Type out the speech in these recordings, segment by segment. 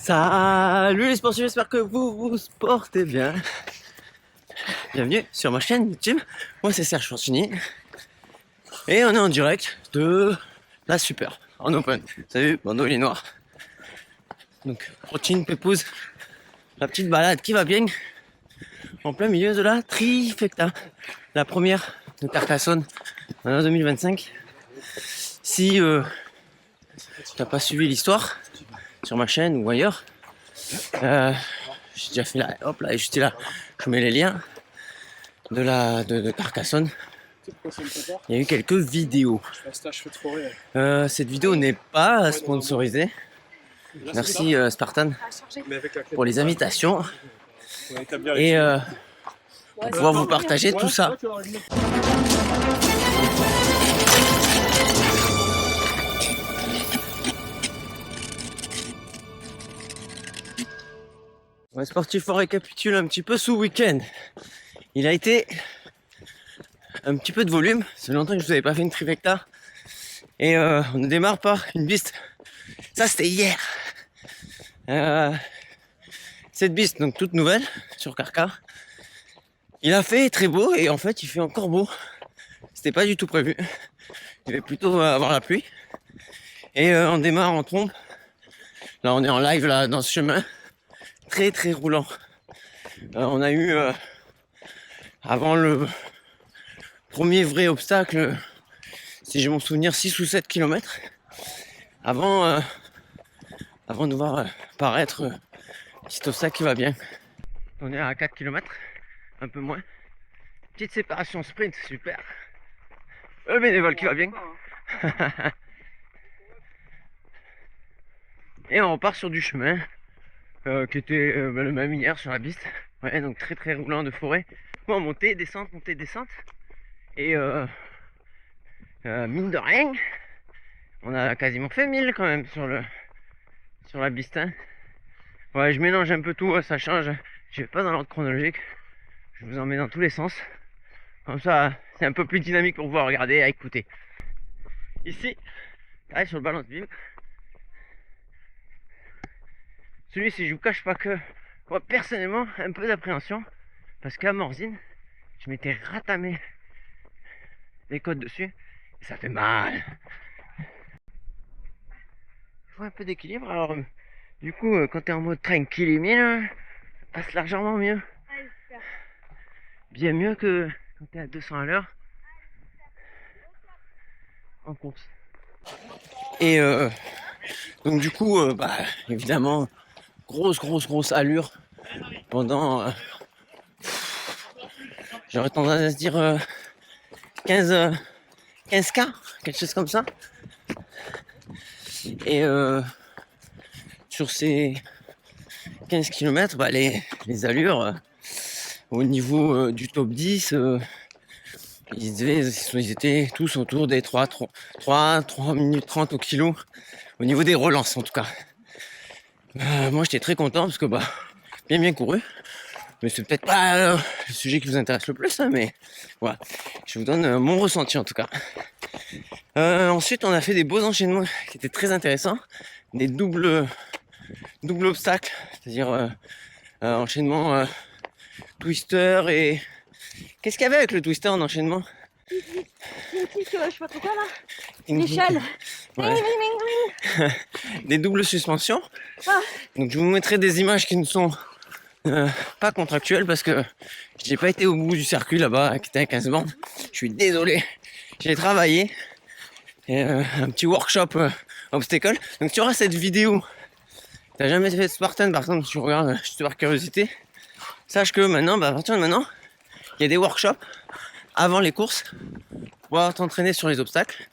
Salut les sportifs, j'espère que vous vous portez bien. Bienvenue sur ma chaîne YouTube. Moi c'est Serge Fortuny. Et on est en direct de la Super, en open. Vous savez, bandeau il est noir. Donc, routine pépouze. La petite balade qui va bien. En plein milieu de la trifecta. La première de Carcassonne en 2025. Si tu n'as pas suivi l'histoire sur ma chaîne ou ailleurs, j'ai déjà fait là, hop là, juste là, je mets les liens de Carcassonne. Il y a eu quelques vidéos. Cette vidéo n'est pas sponsorisée. Merci Spartan pour les invitations et pour pouvoir vous partager tout ça. Ouais, sportif, on récapitule un petit peu ce week-end. Il a été un petit peu de volume. Ça fait longtemps que je vous avais pas fait une trifecta. Et on démarre par une piste. Ça c'était hier. Cette piste, donc toute nouvelle sur Carca. Il a fait très beau et en fait il fait encore beau. C'était pas du tout prévu. Il va plutôt avoir la pluie. Et on démarre en trompe. Là on est en live là dans ce chemin. Très très roulant. On a eu avant le premier vrai obstacle, si j'ai mon souvenir, 6 ou 7 km avant de voir paraître petit obstacle qui va bien. On est à 4 km, un peu moins. Petite séparation sprint, super. Le bénévole qui va bien. Et on repart sur du chemin qui était le même hier sur la piste. Ouais, donc très très roulant de forêt. Bon, montée, descente. Et mine de rien, on a quasiment fait 1000 quand même sur la piste. Hein. Ouais, je mélange un peu tout, ça change. Je vais pas dans l'ordre chronologique. Je vous en mets dans tous les sens. Comme ça, c'est un peu plus dynamique pour pouvoir regarder et écouter. Ici, pareil sur le balance beam. Celui-ci, je vous cache pas que moi personnellement, un peu d'appréhension. Parce qu'à Morzine, je m'étais ratamé les côtes dessus et ça fait mal. Il faut un peu d'équilibre. Alors du coup quand tu es en mode tranquille et mille, ça passe largement mieux. Bien mieux que quand tu es à 200 à l'heure en course. Et donc du coup évidemment grosse allure pendant j'aurais tendance à se dire 15K, quelque chose comme ça. Et sur ces 15 km, les allures au niveau du top 10, ils étaient tous autour des 3 minutes 30 au kilo, au niveau des relances en tout cas. Moi j'étais très content parce que bien couru. Mais c'est peut-être pas le sujet qui vous intéresse le plus, hein, mais voilà, je vous donne mon ressenti en tout cas. Ensuite, on a fait des beaux enchaînements qui étaient très intéressants, des doubles obstacles, c'est-à-dire enchaînement twister et... Qu'est-ce qu'il y avait avec le twister en enchaînement? Je sais pas trop quoi là. L'échelle. Ouais. Des doubles suspensions. Ah. Donc je vous mettrai des images qui ne sont pas contractuelles parce que j'ai pas été au bout du circuit là-bas qui était à 15 bandes. Je suis désolé. J'ai travaillé. Et, un petit workshop obstacle. Donc tu auras cette vidéo. T'as jamais fait de Spartan par contre, tu regardes juste par curiosité. Sache que maintenant, à partir de maintenant, il y a des workshops avant les courses pour pouvoir t'entraîner sur les obstacles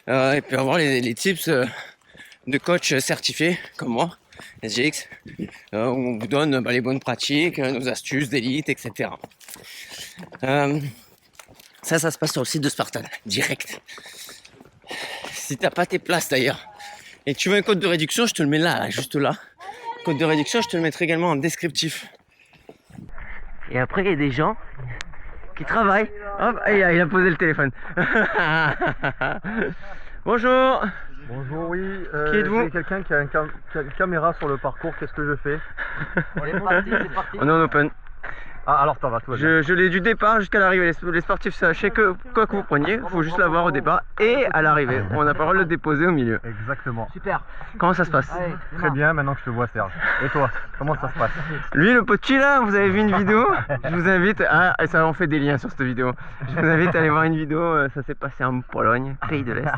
et puis avoir les tips de coach certifiés comme moi, SGX, où on vous donne les bonnes pratiques, nos astuces d'élite, etc. Ça se passe sur le site de Spartan, direct. Si t'as pas tes places d'ailleurs et que tu veux un code de réduction, je te le mets là, juste là. Code de réduction, je te le mettrai également en descriptif. Et après, il y a des gens qui travaillent. Hop, il a posé le téléphone. Bonjour. Bonjour, oui. Qui êtes-vous? J'ai quelqu'un qui a une caméra sur le parcours, qu'est-ce que je fais? C'est parti, c'est parti. On est en open. Ah, alors ça va, tout va bien. Je l'ai du départ jusqu'à l'arrivée. Les sportifs, sachez que quoi que vous preniez, il faut juste l'avoir au départ et à l'arrivée. On n'a pas le droit de le déposer au milieu. Exactement. Super. Comment ça se passe? Allez, Très bien, maintenant que je te vois, Serge. Et toi, comment ça se passe? Lui, le petit là, vous avez vu une vidéo? Je vous invite à... Et ça en fait des liens sur cette vidéo. Je vous invite à aller voir une vidéo, ça s'est passé en Pologne, pays de l'Est.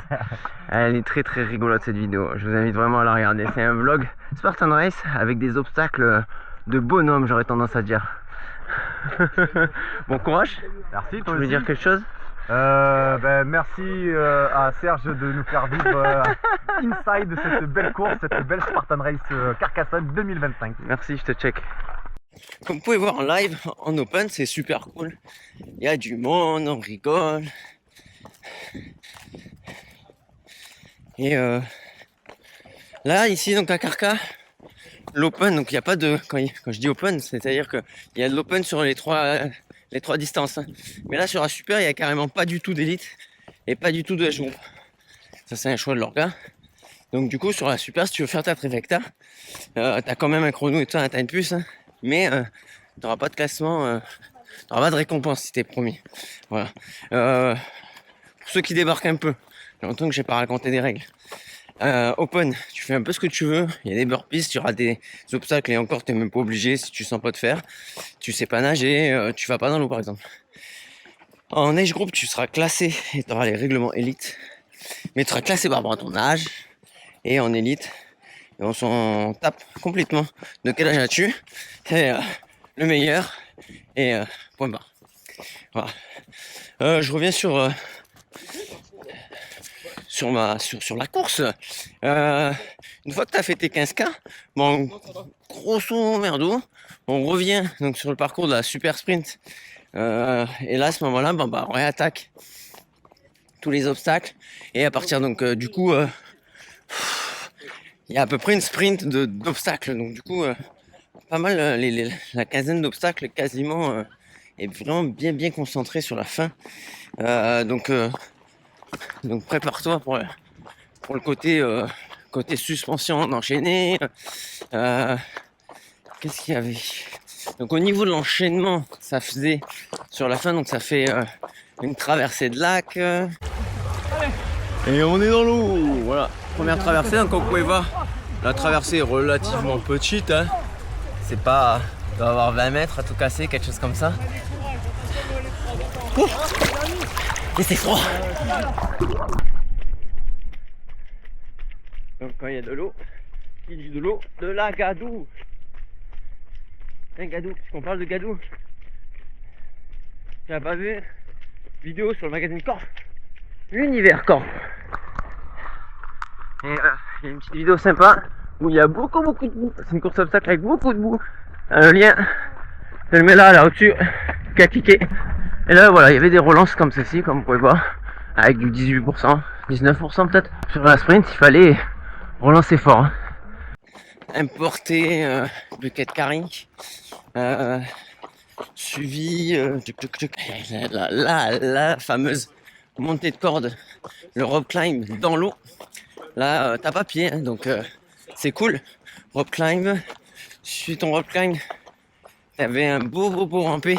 Elle est très très rigolote cette vidéo. Je vous invite vraiment à la regarder. C'est un vlog Spartan Race avec des obstacles de bonhomme, j'aurais tendance à dire. Bon courage. Merci, Tu toi voulais aussi. dire quelque chose? Merci à Serge de nous faire vivre inside cette belle course, cette belle Spartan Race Carcassonne 2025. Merci, je te check. Comme vous pouvez voir en live, en open, c'est super cool. Il y a du monde, on rigole. Et là, ici, donc à Carca, l'open, donc il n'y a pas de... Quand je dis open, c'est-à-dire qu'il y a de l'open sur les trois distances. Mais là, sur la super, il n'y a carrément pas du tout d'élite et pas du tout de H-group. Ça, c'est un choix de l'orga. Donc du coup, sur la super, si tu veux faire ta trifecta, t'as quand même un chrono et tout, t'as une puce, hein, mais t'auras pas de classement, t'auras pas de récompense si t'es promis. Voilà. Pour ceux qui débarquent un peu, j'ai longtemps que j'ai pas raconté des règles. Open, tu fais un peu ce que tu veux, il y a des burpees, tu auras des obstacles et encore t'es même pas obligé si tu sens pas de faire. Tu sais pas nager, tu vas pas dans l'eau par exemple. En age group, tu seras classé et tu auras les règlements élite, mais tu seras classé par rapport à ton âge. Et en élite, et on s'en tape complètement de quel âge as-tu, c'est le meilleur et point barre. Voilà. Je reviens sur la course. Une fois que tu as fait tes 15K, bon, grosso merdo, on revient donc sur le parcours de la super sprint. Et là, à ce moment-là, on réattaque tous les obstacles. Et à partir donc du coup, il y a à peu près une sprint d'obstacles. Donc du coup, pas mal la quinzaine d'obstacles quasiment est vraiment bien concentrée sur la fin. Donc prépare-toi pour le côté suspension d'enchaîner. Qu'est-ce qu'il y avait? Donc au niveau de l'enchaînement, ça faisait sur la fin, donc ça fait une traversée de lac. Et on est dans l'eau. Voilà, première traversée. Donc comme vous pouvez voir, la traversée est relativement petite. Hein. C'est pas, il doit avoir 20 mètres à tout casser, quelque chose comme ça. Ouh. Et c'est froid. Donc quand il y a de l'eau, il dit de l'eau, de la gadoue. Un gadou, puisqu'on parle de gadou. Tu n'as pas vu vidéo sur le magazine Corp, l'univers Corp. Et il y a une petite vidéo sympa où il y a beaucoup de boue. C'est une course obstacle avec beaucoup de boue. Le lien, je le mets là au-dessus, qu'à cliquer. Et là voilà, il y avait des relances comme ceci, comme vous pouvez voir, avec du 18%, 19% peut-être. Sur la sprint, il fallait relancer fort. Hein. Importer bucket carrying, suivi la fameuse montée de corde, le rope climb dans l'eau. Là t'as pas pied, hein, donc c'est cool. Rope climb, suis ton rope climb, t'avais un beau rampé,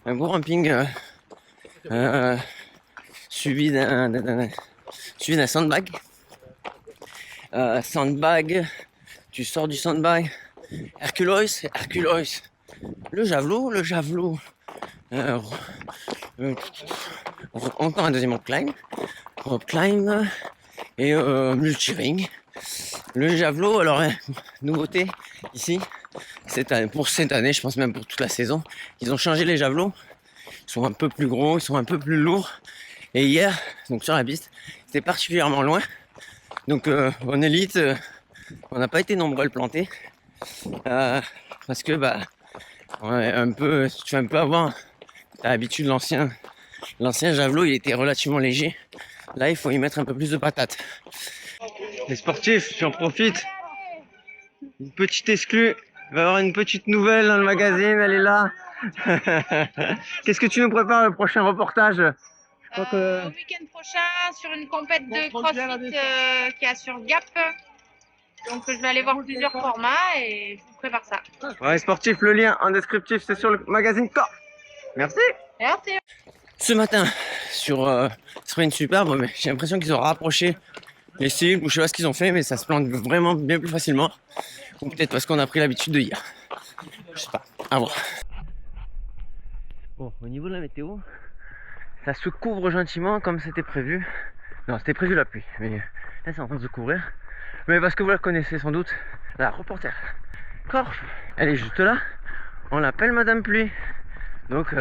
un beau ramping suivi d'un sandbag. Sandbag, tu sors du sandbag, Herculois, le javelot, encore un deuxième rope climb et multi-ring. Le javelot, alors nouveauté ici, pour cette année, je pense même pour toute la saison, ils ont changé les javelots, ils sont un peu plus gros, ils sont un peu plus lourds. Et hier, donc sur la piste, c'était particulièrement loin. Donc en élite, on n'a pas été nombreux à le planter parce que on est un peu, tu vas un peu avoir l'habitude, l'ancien javelot, il était relativement léger. Là, il faut y mettre un peu plus de patates. Les sportifs, j'en profite. Une petite exclue. Il va y avoir une petite nouvelle dans le magazine, elle est là. Qu'est-ce que tu nous prépares le prochain reportage? crois que- Au week-end prochain, sur une compète de CrossFit qui est sur Gap. Donc je vais aller voir plusieurs formats et je vous prépare ça. Ouais, sportif, le lien en descriptif, c'est sur le magazine Corps. Merci. Merci. Ce matin, sur Sprint Superbe, mais j'ai l'impression qu'ils ont rapproché les cibles, ou je sais pas ce qu'ils ont fait, mais ça se plante vraiment bien plus facilement. Ou peut-être parce qu'on a pris l'habitude de hier. Je sais pas, à voir. Bon, au niveau de la météo, ça se couvre gentiment comme c'était prévu. Non, c'était prévu la pluie, mais là c'est en train de se couvrir. Mais parce que vous la connaissez sans doute, la reporter Corf, elle est juste là. On l'appelle Madame Pluie. Donc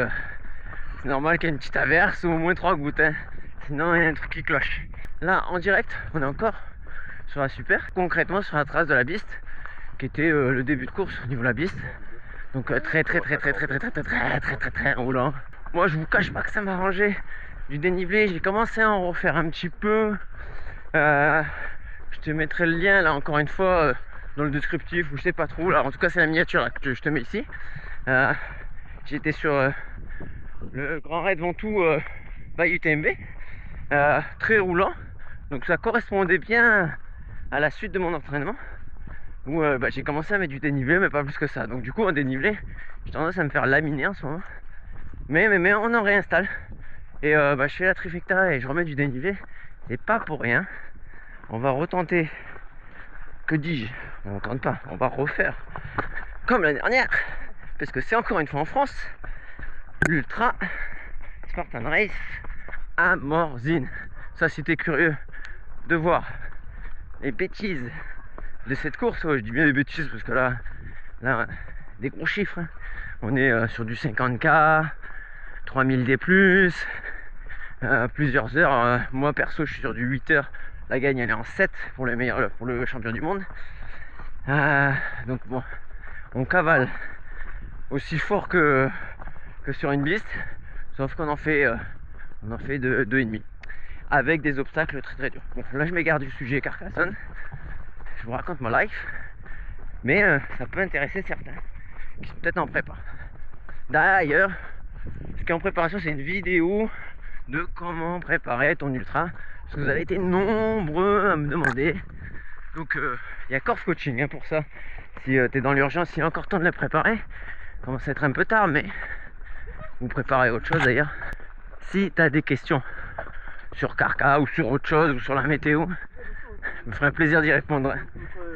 c'est normal qu'il y ait une petite averse ou au moins 3 gouttes. Hein. Sinon il y a un truc qui cloche. Là en direct, on est encore sur la super, concrètement sur la trace de la piste, qui était le début de course au niveau de la piste. Donc très roulant. Moi je vous cache pas que ça m'a arrangé du dénivelé. J'ai commencé à en refaire un petit peu. Je te mettrai le lien là encore une fois dans le descriptif, ou je sais pas trop là. En tout cas c'est la miniature là, que je te mets ici. J'étais sur le Grand Raid Ventoux by UTMB, très roulant. Donc ça correspondait bien à la suite de mon entraînement, où j'ai commencé à mettre du dénivelé, mais pas plus que ça. Donc du coup en dénivelé, j'ai tendance à me faire laminer en ce moment. Mais on en réinstalle. Et je fais la trifecta et je remets du dénivelé. C'est pas pour rien. On va retenter. Que dis-je? On ne tente pas, on va refaire comme l'année dernière. Parce que c'est encore une fois en France. L'Ultra Spartan Race à Morzine. Ça, si t'es curieux de voir les bêtises de cette course, je dis bien des bêtises parce que là des gros chiffres. Hein. On est sur du 50K, 3000 D+, plusieurs heures. Moi perso, je suis sur du 8 heures. La gagne, elle est en 7 pour le meilleur, pour le champion du monde. Donc bon, on cavale aussi fort que sur une piste, sauf qu'on en fait 2,5 avec des obstacles très durs. Bon, là je m'égare du sujet Carcassonne. Je vous raconte ma life, mais ça peut intéresser certains qui sont peut-être en prépa. D'ailleurs, ce qui est en préparation, c'est une vidéo de comment préparer ton ultra, parce que vous avez été nombreux à me demander. Donc il y a Corf Coaching hein, pour ça. Si tu es dans l'urgence, il est encore temps de la préparer. Ça commence à être un peu tard, mais vous préparez autre chose d'ailleurs. Si tu as des questions sur Carca ou sur autre chose ou sur la météo, je me ferait un plaisir d'y répondre.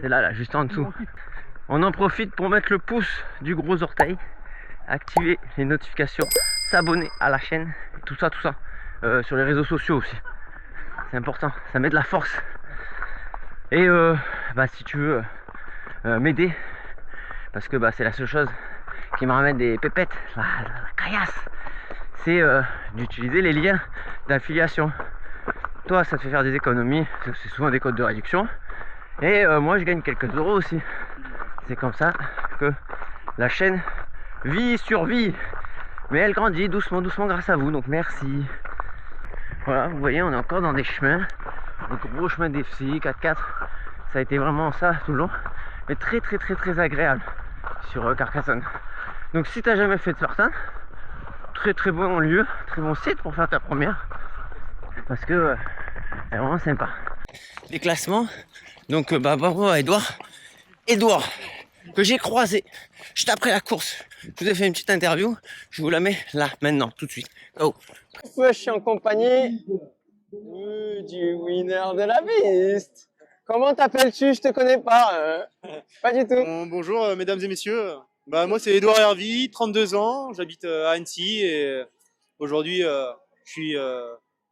C'est là, juste en dessous. On en profite pour mettre le pouce du gros orteil, activer les notifications, s'abonner à la chaîne, tout ça. Sur les réseaux sociaux aussi. C'est important, ça met de la force. Et si tu veux m'aider, parce que c'est la seule chose qui me ramène des pépettes, la caillasse, c'est d'utiliser les liens d'affiliation. Toi, ça te fait faire des économies, c'est souvent des codes de réduction. Et moi, je gagne quelques euros aussi. C'est comme ça que la chaîne survit. Mais elle grandit doucement grâce à vous, donc merci. Voilà, vous voyez, on est encore dans des chemins, des gros chemins d'FCI 4x4. Ça a été vraiment ça tout le long, mais très agréable sur Carcassonne. Donc si tu n'as jamais fait de Spartan, très bon lieu, très bon site pour faire ta première, parce que elle est vraiment sympa. Les classements, donc bravo à Edouard, que j'ai croisé juste après la course. Je vous ai fait une petite interview, je vous la mets là, maintenant, tout de suite. Go. Je suis en compagnie du winner de la piste. Comment t'appelles-tu? Je te connais pas. Pas du tout. Bonjour mesdames et messieurs. Moi c'est Edouard Hervy, 32 ans, j'habite à Annecy et aujourd'hui j'ai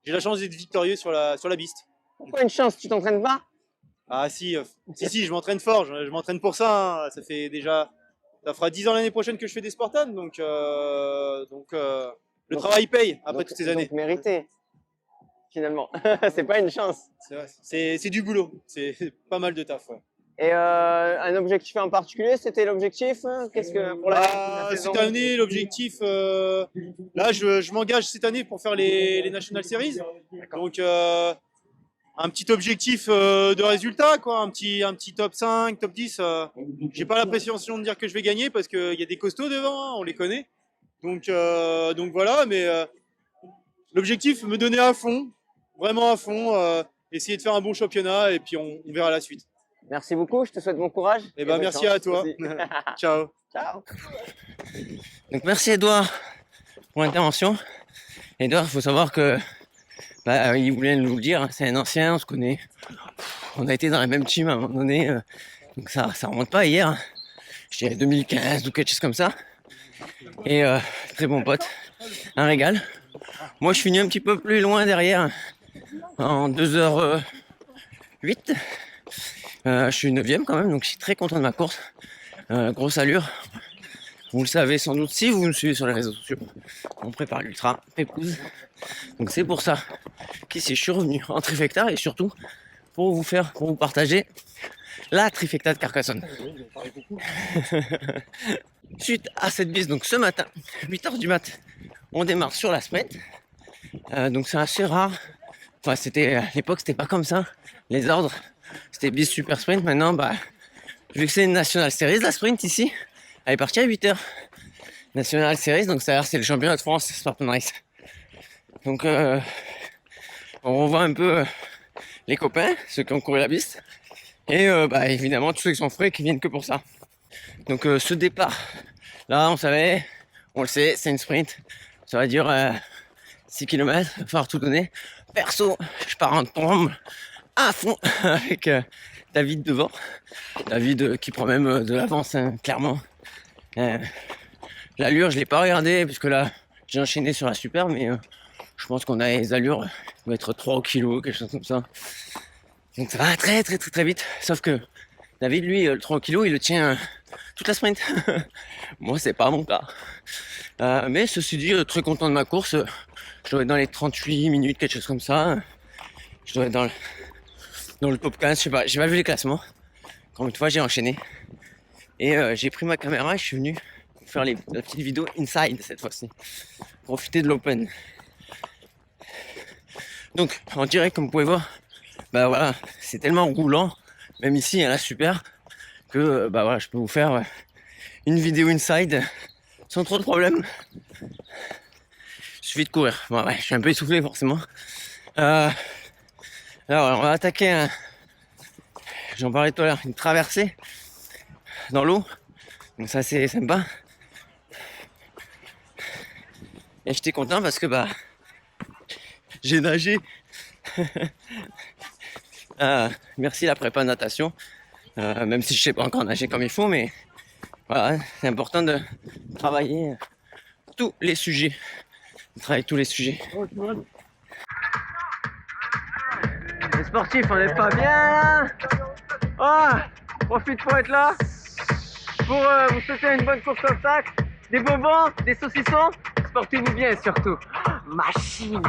la chance d'être victorieux sur la piste. Pourquoi une chance? Tu t'entraînes pas? Ah si, je m'entraîne fort, je m'entraîne pour ça. Hein. Ça fera 10 ans l'année prochaine que je fais des Spartans, donc le travail paye après toutes ces années. Donc mérité, finalement. C'est pas une chance. C'est du boulot, c'est pas mal de taf. Ouais. Et un objectif en particulier, c'était l'objectif? Qu'est-ce que pour la saison? Cette année, l'objectif, là, je m'engage cette année pour faire les National Series. Donc, un petit objectif de résultat, quoi, un petit top 5, top 10. J'ai pas l'appréciation de dire que je vais gagner parce qu'il y a des costauds devant, hein, on les connaît. Donc voilà, mais l'objectif, me donner à fond, vraiment à fond, essayer de faire un bon championnat et puis on verra la suite. Merci beaucoup, je te souhaite bon courage. Et ben bonne merci chance à toi. aussi. Ciao. Ciao. Donc merci Edouard pour l'intervention. Edouard, il faut savoir que il voulait nous le dire, c'est un ancien, on se connaît. On a été dans la même team à un moment donné, donc ça remonte pas à hier. Je dirais 2015 ou quelque chose comme ça. Et très bon pote, un régal. Moi je suis venu un petit peu plus loin derrière, en 2h08. Je suis 9ème quand même, donc je suis très content de ma course. Grosse allure. Vous le savez sans doute si vous me suivez sur les réseaux sociaux. On prépare l'ultra, Pépouze. Donc c'est pour ça qu'ici je suis revenu en trifecta et surtout pour vous partager la trifecta de Carcassonne. Suite à cette bise, donc ce matin, 8h du mat, on démarre sur la sprint. Donc c'est assez rare. Enfin, à l'époque, c'était pas comme ça. Les ordres, c'était bise super sprint. Maintenant, vu que c'est une National Series, la sprint ici, elle est partie à 8h. National Series, donc c'est le championnat de France Spartan Race. Donc on revoit un peu les copains, ceux qui ont couru la piste. Et évidemment tous ceux qui sont frais qui viennent que pour ça. Donc ce départ, là on savait, on le sait, c'est une sprint. Ça va durer 6 km, il va falloir tout donner. Perso, je pars en trombe à fond avec David devant. David qui prend même de l'avance, hein, clairement. L'allure, je l'ai pas regardé parce que là, j'ai enchaîné sur la super, mais je pense qu'on a les allures, on va être 3 kg, quelque chose comme ça. Donc ça va très très très très vite. Sauf que David, lui, le 3 kg, il le tient toute la sprint. Moi, c'est pas mon cas. Mais ceci dit, très content de ma course. Je dois être dans les 38 minutes, quelque chose comme ça. Je dois être dans le top 15, je sais pas, j'ai pas vu les classements. Encore une fois, j'ai enchaîné. Et j'ai pris ma caméra et je suis venu faire la petite vidéo inside cette fois-ci. Profiter de l'open. Donc, en direct, comme vous pouvez voir, voilà, c'est tellement roulant, même ici, à la super, que voilà, je peux vous faire une vidéo inside sans trop de problème. Il suffit de courir. Bon, ouais, je suis un peu essoufflé forcément. Alors, on va attaquer j'en parlais tout à l'heure, une traversée dans l'eau. Donc ça c'est sympa. Et j'étais content parce que j'ai nagé. Merci la prépa natation. Même si je sais pas encore nager comme il faut, mais voilà, c'est important de travailler tous les sujets. Les sportifs, on n'est pas bien là. Profite pour être là. Pour vous souhaiter une bonne course d'obstacles. Des bonbons, des saucissons. Sportez-vous bien surtout. Machine.